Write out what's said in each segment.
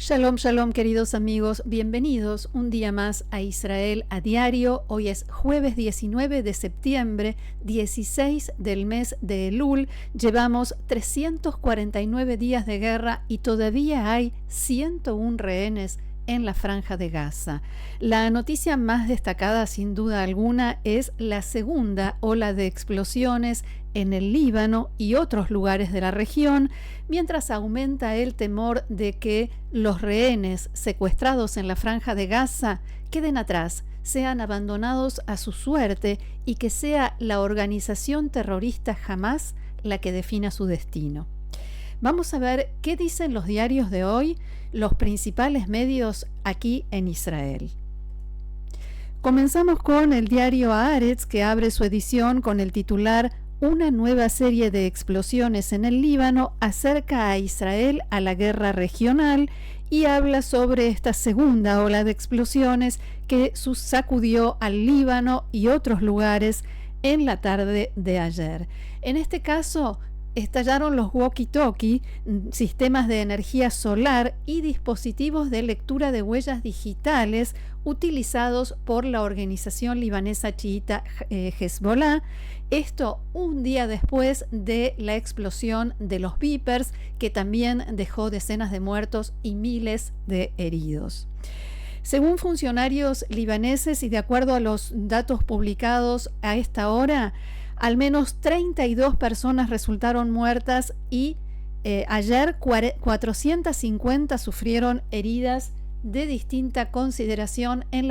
Shalom, shalom, queridos amigos, bienvenidos un día más a Israel a Diario. Hoy es jueves 19 de septiembre, 16 del mes de Elul. Llevamos 349 días de guerra y todavía hay 101 rehenes en la Franja de Gaza. La noticia más destacada, sin duda alguna, es la segunda ola de explosiones en el Líbano y otros lugares de la región, mientras aumenta el temor de que los rehenes secuestrados en la Franja de Gaza queden atrás, sean abandonados a su suerte y que sea la organización terrorista Hamás la que defina su destino. Vamos a ver qué dicen los diarios de hoy, los principales medios aquí en Israel. Comenzamos con el diario Haaretz, que abre su edición con el titular "Una nueva serie de explosiones en el Líbano acerca a Israel a la guerra regional", y habla sobre esta segunda ola de explosiones que sacudió al Líbano y otros lugares en la tarde de ayer. En este caso, estallaron los walkie-talkie, sistemas de energía solar y dispositivos de lectura de huellas digitales utilizados por la organización libanesa chiita Hezbollah. Esto un día después de la explosión de los Vipers, que también dejó decenas de muertos y miles de heridos. Según funcionarios libaneses y de acuerdo a los datos publicados a esta hora, al menos 32 personas resultaron muertas y ayer 450 sufrieron heridas de distinta consideración en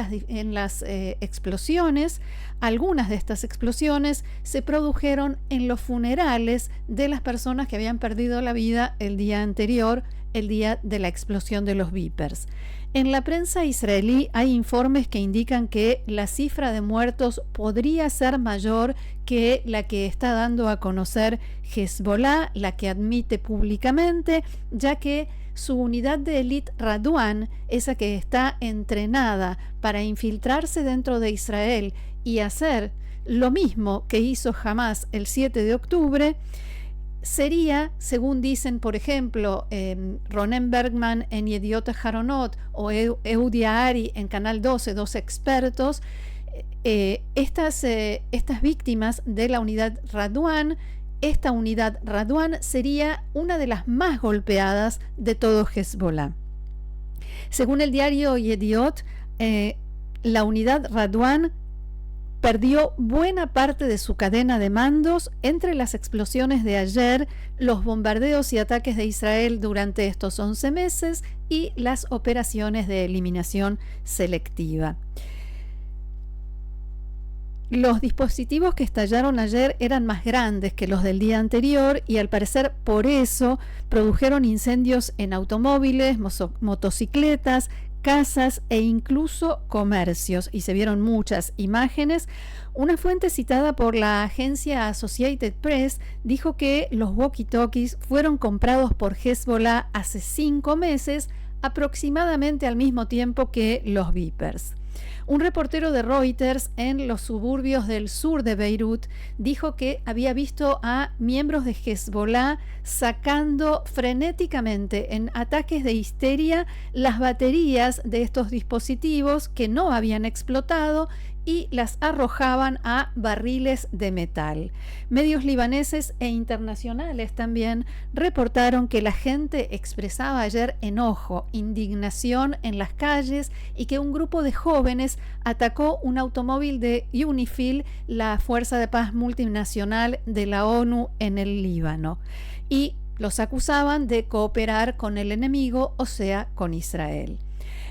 las explosiones. Algunas de estas explosiones se produjeron en los funerales de las personas que habían perdido la vida el día anterior, el día de la explosión de los Vipers. En la prensa israelí hay informes que indican que la cifra de muertos podría ser mayor que la que está dando a conocer Hezbollah, la que admite públicamente, ya que su unidad de élite Radwan, esa que está entrenada para infiltrarse dentro de Israel y hacer lo mismo que hizo Hamás el 7 de octubre, sería, según dicen, por ejemplo, Ronen Bergman en Yediot Aharonot o Ehud Yaari en Canal 12, dos expertos, estas víctimas de la unidad Radwan. Esta unidad Radwan sería una de las más golpeadas de todo Hezbollah. Según el diario Yediot, la unidad Radwan perdió buena parte de su cadena de mandos entre las explosiones de ayer, los bombardeos y ataques de Israel durante estos 11 meses y las operaciones de eliminación selectiva. Los dispositivos que estallaron ayer eran más grandes que los del día anterior y al parecer por eso produjeron incendios en automóviles, motocicletas, casas e incluso comercios, y se vieron muchas imágenes. Una fuente citada por la agencia Associated Press dijo que los walkie-talkies fueron comprados por Hezbollah hace 5 meses, aproximadamente al mismo tiempo que los Vipers. Un reportero de Reuters en los suburbios del sur de Beirut dijo que había visto a miembros de Hezbollah sacando frenéticamente en ataques de histeria las baterías de estos dispositivos que no habían explotado y las arrojaban a barriles de metal. Medios libaneses e internacionales también reportaron que la gente expresaba ayer enojo, indignación en las calles y que un grupo de jóvenes atacó un automóvil de UNIFIL, la Fuerza de Paz Multinacional de la ONU en el Líbano, y los acusaban de cooperar con el enemigo, o sea, con Israel.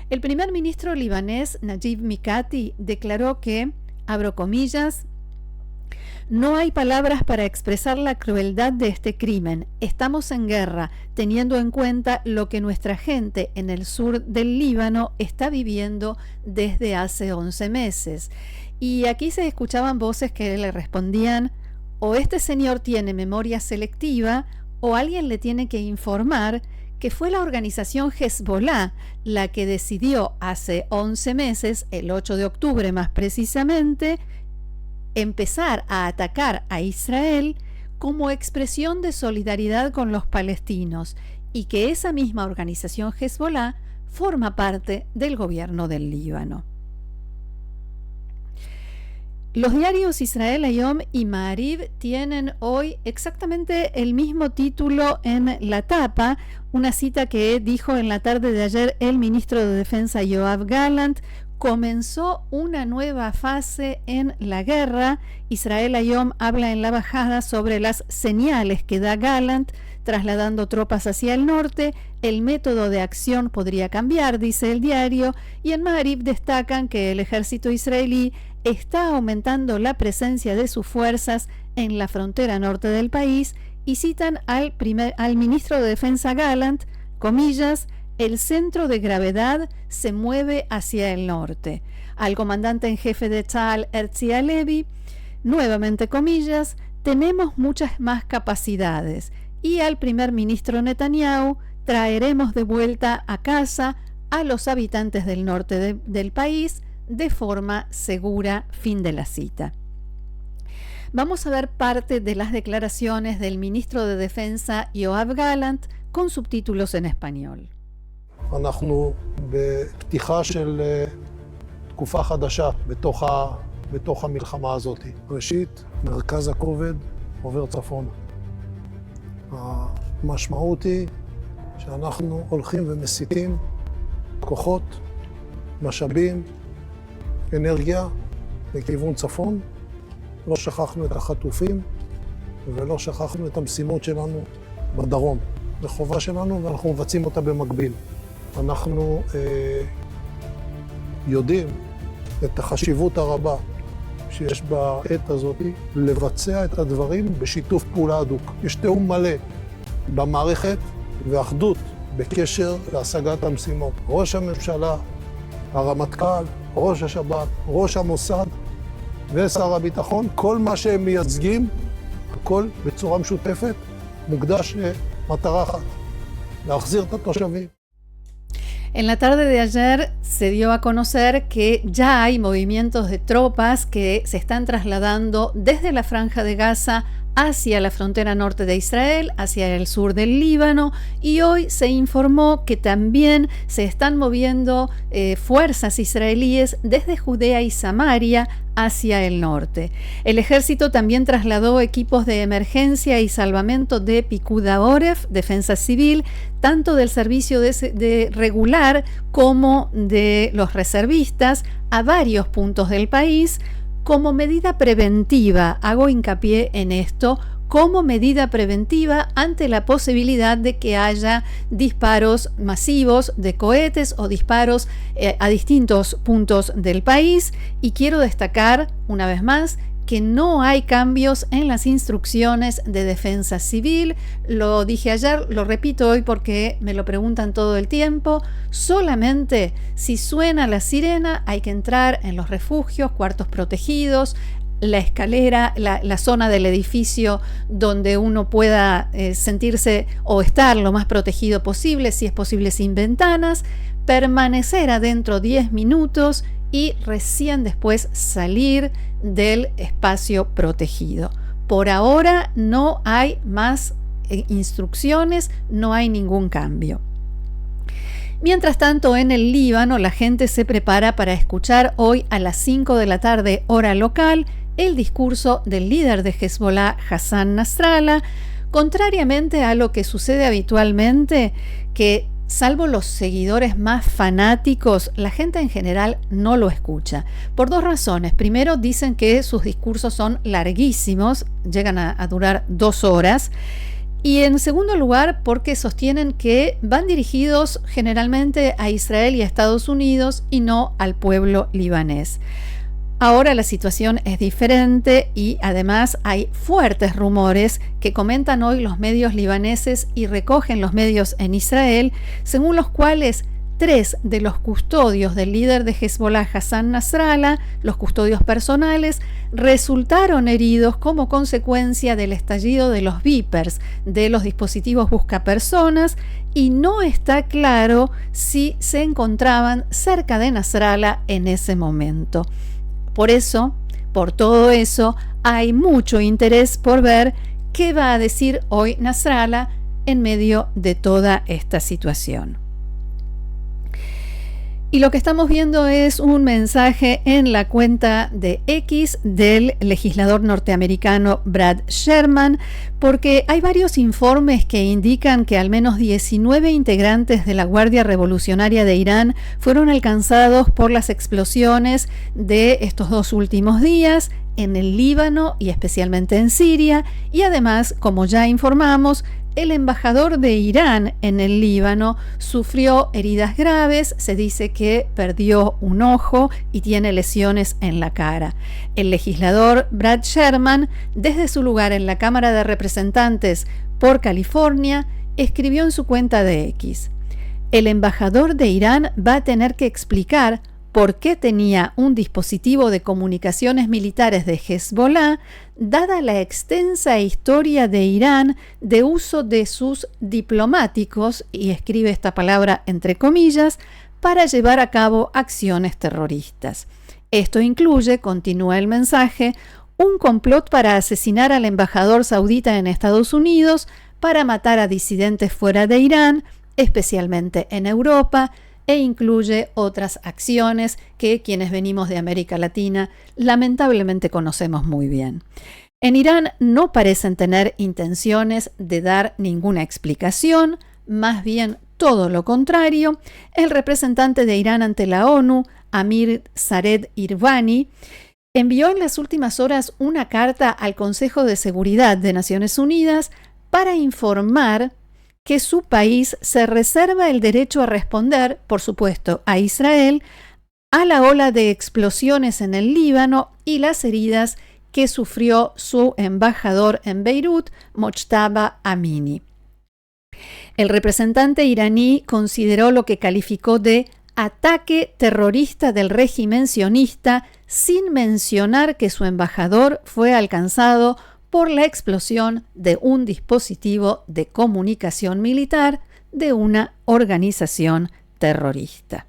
El primer ministro libanés, Najib Mikati, declaró que, abro comillas, "No hay palabras para expresar la crueldad de este crimen. Estamos en guerra, teniendo en cuenta lo que nuestra gente en el sur del Líbano está viviendo desde hace 11 meses. Y aquí se escuchaban voces que le respondían: o este señor tiene memoria selectiva, o alguien le tiene que informar que fue la organización Hezbollah la que decidió hace 11 meses, el 8 de octubre más precisamente, empezar a atacar a Israel como expresión de solidaridad con los palestinos, y que esa misma organización Hezbollah forma parte del gobierno del Líbano. Los diarios Israel Hayom y Ma'ariv tienen hoy exactamente el mismo título en la tapa, una cita que dijo en la tarde de ayer el ministro de Defensa Yoav Gallant. Comenzó una nueva fase en la guerra. Israel Hayom habla en la bajada sobre las señales que da Gallant trasladando tropas hacia el norte. El método de acción podría cambiar, dice el diario, y en Ma'ariv destacan que el ejército israelí está aumentando la presencia de sus fuerzas en la frontera norte del país y citan al ministro de Defensa Gallant, comillas, el centro de gravedad se mueve hacia el norte. Al comandante en jefe de Tzal, Herzi Halevi, nuevamente comillas, tenemos muchas más capacidades. Y al primer ministro Netanyahu, traeremos de vuelta a casa a los habitantes del norte del país de forma segura. Fin de la cita. Vamos a ver parte de las declaraciones del ministro de Defensa Yoav Gallant con subtítulos en español. אנחנו בפתיחה של תקופה חדשה בתוך המלחמה הזאת. ראשית, מרכז הכובד עובר צפונה. המשמעות היא שאנחנו הולכים ומסיטים כוחות, משאבים, אנרגיה לכיוון צפון. לא שכחנו את החטופים ולא שכחנו את המשימות שלנו בדרום. זו חובה שלנו ואנחנו מבצעים אותה במקביל. אנחנו יודעים את החשיבות הרבה שיש בעת הזאת לבצע את הדברים בשיתוף פעולה הדוק. יש תיאום מלא במערכת ואחדות בקשר להשגת המשימות. ראש הממשלה, הרמטכ"ל, ראש השב"כ, ראש המוסד ושר הביטחון, כל מה שהם מייצגים, הכל בצורה משותפת, מוקדש למטרה אחת, להחזיר את התושבים. En la tarde de ayer se dio a conocer que ya hay movimientos de tropas que se están trasladando desde la Franja de Gaza hacia la frontera norte de Israel, hacia el sur del Líbano, y hoy se informó que también se están moviendo fuerzas israelíes desde Judea y Samaria hacia el norte. El ejército también trasladó equipos de emergencia y salvamento de Pikud HaOref, Defensa Civil, tanto del servicio de regular como de los reservistas, a varios puntos del país, como medida preventiva. Hago hincapié en esto, como medida preventiva ante la posibilidad de que haya disparos masivos de cohetes o disparos a distintos puntos del país. Y quiero destacar una vez más que no hay cambios en las instrucciones de defensa civil. Lo dije ayer, lo repito hoy porque me lo preguntan todo el tiempo. Solamente si suena la sirena hay que entrar en los refugios, cuartos protegidos, la escalera, la zona del edificio donde uno pueda sentirse o estar lo más protegido posible, si es posible sin ventanas, permanecer adentro 10 minutos y recién después salir del espacio protegido. Por ahora no hay más instrucciones, no hay ningún cambio. Mientras tanto, en el Líbano, la gente se prepara para escuchar hoy a las 5 de la tarde, hora local, el discurso del líder de Hezbollah, Hassan Nasrallah, contrariamente a lo que sucede habitualmente, que salvo los seguidores más fanáticos, la gente en general no lo escucha. Por dos razones. Primero, dicen que sus discursos son larguísimos, llegan a durar 2 horas. Y en segundo lugar, porque sostienen que van dirigidos generalmente a Israel y a Estados Unidos y no al pueblo libanés. Ahora la situación es diferente y además hay fuertes rumores que comentan hoy los medios libaneses y recogen los medios en Israel, según los cuales 3 de los custodios del líder de Hezbollah, Hassan Nasrallah, los custodios personales, resultaron heridos como consecuencia del estallido de los Vipers, de los dispositivos buscapersonas, y no está claro si se encontraban cerca de Nasrallah en ese momento. Por eso, por todo eso, hay mucho interés por ver qué va a decir hoy Nasrallah en medio de toda esta situación. Y lo que estamos viendo es un mensaje en la cuenta de X del legislador norteamericano Brad Sherman, porque hay varios informes que indican que al menos 19 integrantes de la Guardia Revolucionaria de Irán fueron alcanzados por las explosiones de estos 2 últimos días en el Líbano y especialmente en Siria, y además, como ya informamos, el embajador de Irán en el Líbano sufrió heridas graves, se dice que perdió un ojo y tiene lesiones en la cara. El legislador Brad Sherman, desde su lugar en la Cámara de Representantes por California, escribió en su cuenta de X: el embajador de Irán va a tener que explicar por qué tenía un dispositivo de comunicaciones militares de Hezbollah, dada la extensa historia de Irán de uso de sus diplomáticos, y escribe esta palabra entre comillas, para llevar a cabo acciones terroristas. Esto incluye, continúa el mensaje, un complot para asesinar al embajador saudita en Estados Unidos, para matar a disidentes fuera de Irán, especialmente en Europa, e incluye otras acciones que quienes venimos de América Latina lamentablemente conocemos muy bien. En Irán no parecen tener intenciones de dar ninguna explicación, más bien todo lo contrario. El representante de Irán ante la ONU, Amir Sared Irvani, envió en las últimas horas una carta al Consejo de Seguridad de Naciones Unidas para informar que su país se reserva el derecho a responder, por supuesto, a Israel, a la ola de explosiones en el Líbano y las heridas que sufrió su embajador en Beirut, Mojtaba Amini. El representante iraní consideró lo que calificó de ataque terrorista del régimen sionista, sin mencionar que su embajador fue alcanzado por la explosión de un dispositivo de comunicación militar de una organización terrorista.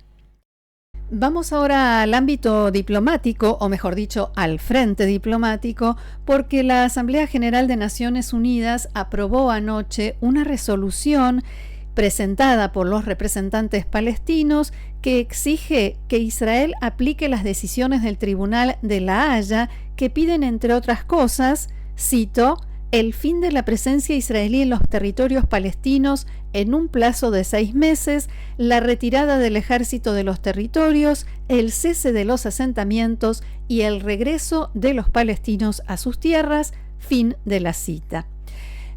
Vamos ahora al ámbito diplomático, o mejor dicho, al frente diplomático, porque la Asamblea General de Naciones Unidas aprobó anoche una resolución presentada por los representantes palestinos que exige que Israel aplique las decisiones del Tribunal de La Haya que piden, entre otras cosas, cito, el fin de la presencia israelí en los territorios palestinos en un plazo de 6 meses, la retirada del ejército de los territorios, el cese de los asentamientos y el regreso de los palestinos a sus tierras, fin de la cita.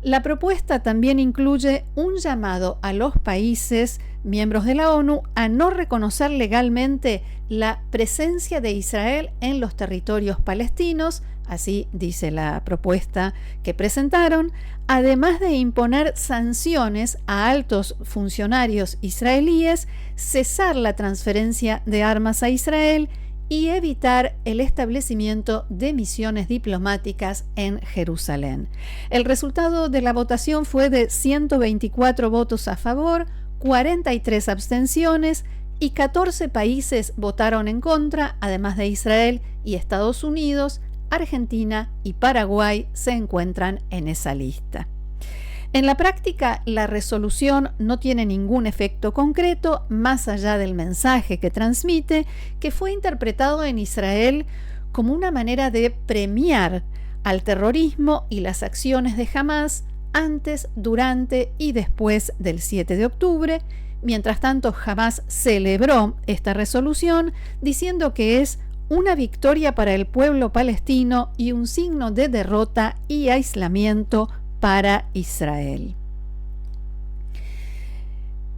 La propuesta también incluye un llamado a los países miembros de la ONU a no reconocer legalmente la presencia de Israel en los territorios palestinos, así dice la propuesta que presentaron, además de imponer sanciones a altos funcionarios israelíes, cesar la transferencia de armas a Israel y evitar el establecimiento de misiones diplomáticas en Jerusalén. El resultado de la votación fue de 124 votos a favor, 43 abstenciones y 14 países votaron en contra, además de Israel y Estados Unidos. Argentina y Paraguay se encuentran en esa lista. En la práctica, la resolución no tiene ningún efecto concreto más allá del mensaje que transmite, que fue interpretado en Israel como una manera de premiar al terrorismo y las acciones de Hamás antes, durante y después del 7 de octubre. Mientras tanto, Hamás celebró esta resolución diciendo que es una victoria para el pueblo palestino y un signo de derrota y aislamiento para Israel.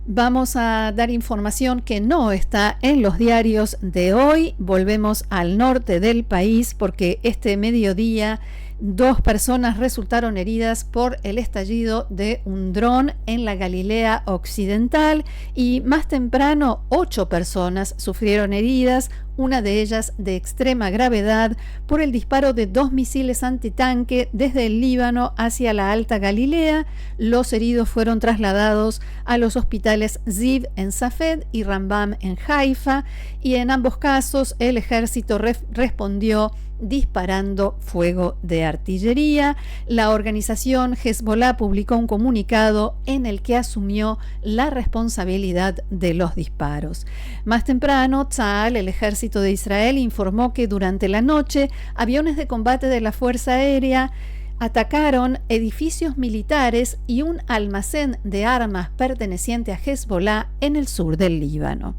Vamos a dar información que no está en los diarios de hoy. Volvemos al norte del país porque este mediodía 2 personas resultaron heridas por el estallido de un dron en la Galilea Occidental y más temprano 8 personas sufrieron heridas, una de ellas de extrema gravedad, por el disparo de 2 misiles antitanque desde el Líbano hacia la Alta Galilea. Los heridos fueron trasladados a los hospitales Ziv en Safed y Rambam en Haifa, y en ambos casos el ejército respondió disparando fuego de artillería. La organización Hezbollah publicó un comunicado en el que asumió la responsabilidad de los disparos. Más temprano, Tzahal, el ejército de Israel, informó que durante la noche aviones de combate de la Fuerza Aérea atacaron edificios militares y un almacén de armas perteneciente a Hezbollah en el sur del Líbano.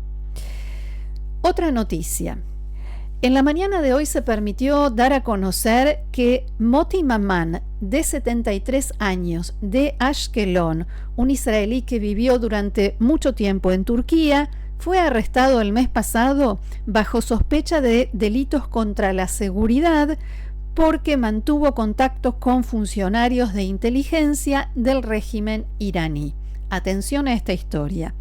Otra noticia. En la mañana de hoy se permitió dar a conocer que Moti Maman, de 73 años, de Ashkelon, un israelí que vivió durante mucho tiempo en Turquía, fue arrestado el mes pasado bajo sospecha de delitos contra la seguridad porque mantuvo contactos con funcionarios de inteligencia del régimen iraní. Atención a esta historia.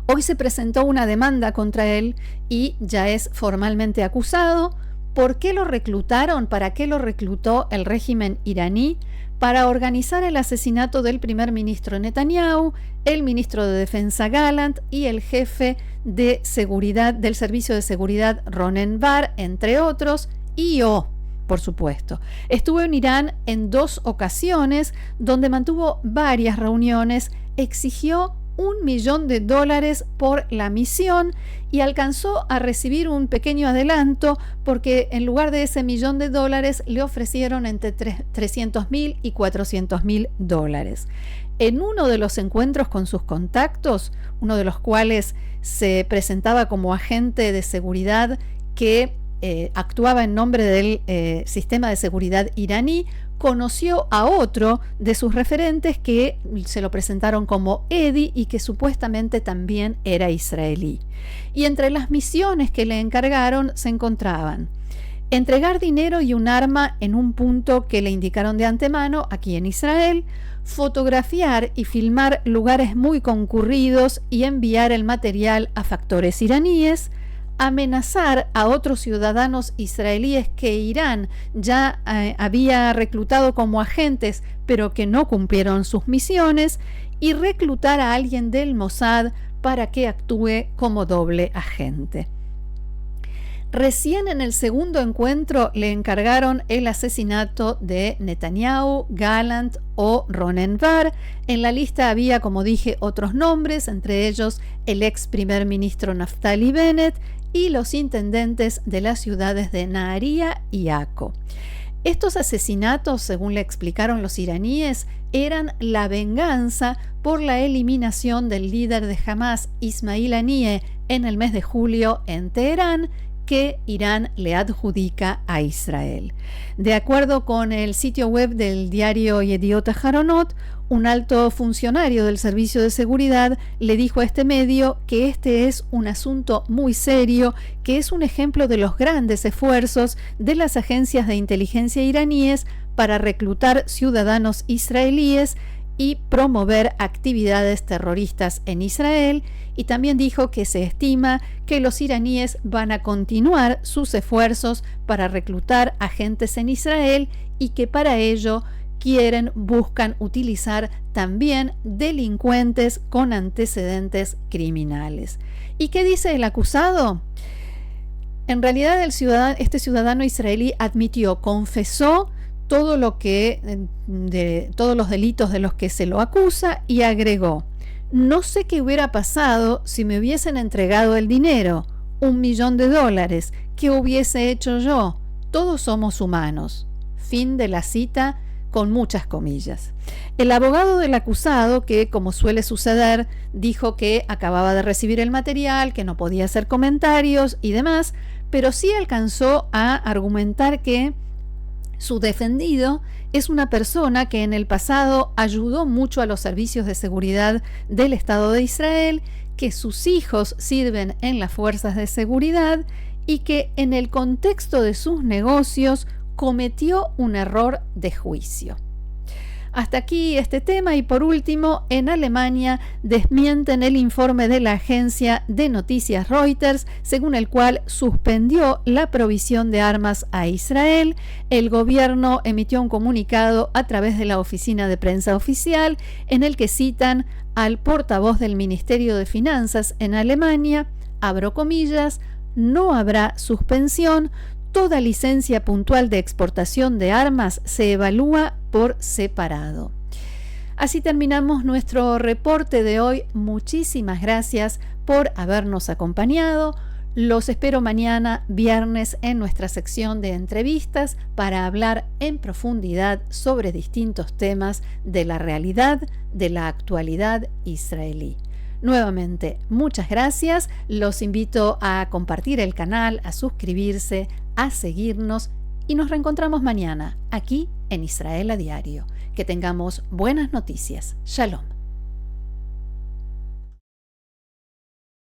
Hoy se presentó una demanda contra él y ya es formalmente acusado. ¿Por qué lo reclutaron? ¿Para qué lo reclutó el régimen iraní? Para organizar el asesinato del primer ministro Netanyahu, el ministro de Defensa Gallant y el jefe de seguridad del Servicio de Seguridad Ronen Bar, entre otros, y por supuesto. Estuvo en Irán en 2 ocasiones, donde mantuvo varias reuniones, exigió $1 millón por la misión y alcanzó a recibir un pequeño adelanto porque en lugar de ese $1 millón le ofrecieron entre $300.000 y $400.000. En uno de los encuentros con sus contactos, uno de los cuales se presentaba como agente de seguridad que actuaba en nombre del sistema de seguridad iraní, conoció a otro de sus referentes que se lo presentaron como Eddie y que supuestamente también era israelí. Y entre las misiones que le encargaron se encontraban entregar dinero y un arma en un punto que le indicaron de antemano aquí en Israel, fotografiar y filmar lugares muy concurridos y enviar el material a factores iraníes, amenazar a otros ciudadanos israelíes que Irán ya había reclutado como agentes pero que no cumplieron sus misiones, y reclutar a alguien del Mossad para que actúe como doble agente. Recién en el segundo encuentro le encargaron el asesinato de Netanyahu, Gallant o Ronen Bar. En la lista había, como dije, otros nombres, entre ellos el ex primer ministro Naftali Bennett y los intendentes de las ciudades de Nahariya y Akko. Estos asesinatos, según le explicaron los iraníes, eran la venganza por la eliminación del líder de Hamas, Ismail Haniyeh, en el mes de julio en Teherán, que Irán le adjudica a Israel. De acuerdo con el sitio web del diario Yediot Aharonot, un alto funcionario del Servicio de Seguridad le dijo a este medio que este es un asunto muy serio, que es un ejemplo de los grandes esfuerzos de las agencias de inteligencia iraníes para reclutar ciudadanos israelíes y promover actividades terroristas en Israel, y también dijo que se estima que los iraníes van a continuar sus esfuerzos para reclutar agentes en Israel y que para ello buscan utilizar también delincuentes con antecedentes criminales. ¿Y qué dice el acusado? En realidad este ciudadano israelí admitió, confesó todos los delitos de los que se lo acusa y agregó: no sé qué hubiera pasado si me hubiesen entregado el dinero, $1 millón, ¿qué hubiese hecho yo? Todos somos humanos. Fin de la cita, con muchas comillas. El abogado del acusado, que como suele suceder, dijo que acababa de recibir el material, que no podía hacer comentarios y demás, pero sí alcanzó a argumentar que su defendido es una persona que en el pasado ayudó mucho a los servicios de seguridad del Estado de Israel, que sus hijos sirven en las fuerzas de seguridad y que en el contexto de sus negocios cometió un error de juicio. Hasta aquí este tema. Y por último, en Alemania desmienten el informe de la agencia de noticias Reuters, según el cual suspendió la provisión de armas a Israel. El gobierno emitió un comunicado a través de la oficina de prensa oficial en el que citan al portavoz del Ministerio de Finanzas en Alemania, abro comillas: no habrá suspensión, toda licencia puntual de exportación de armas se evalúa por separado. Así terminamos nuestro reporte de hoy. Muchísimas gracias por habernos acompañado. Los espero mañana, viernes, en nuestra sección de entrevistas para hablar en profundidad sobre distintos temas de la realidad, de la actualidad israelí. Nuevamente, muchas gracias. Los invito a compartir el canal, a suscribirse, a seguirnos y nos reencontramos mañana aquí en Israel a Diario. Que tengamos buenas noticias. Shalom.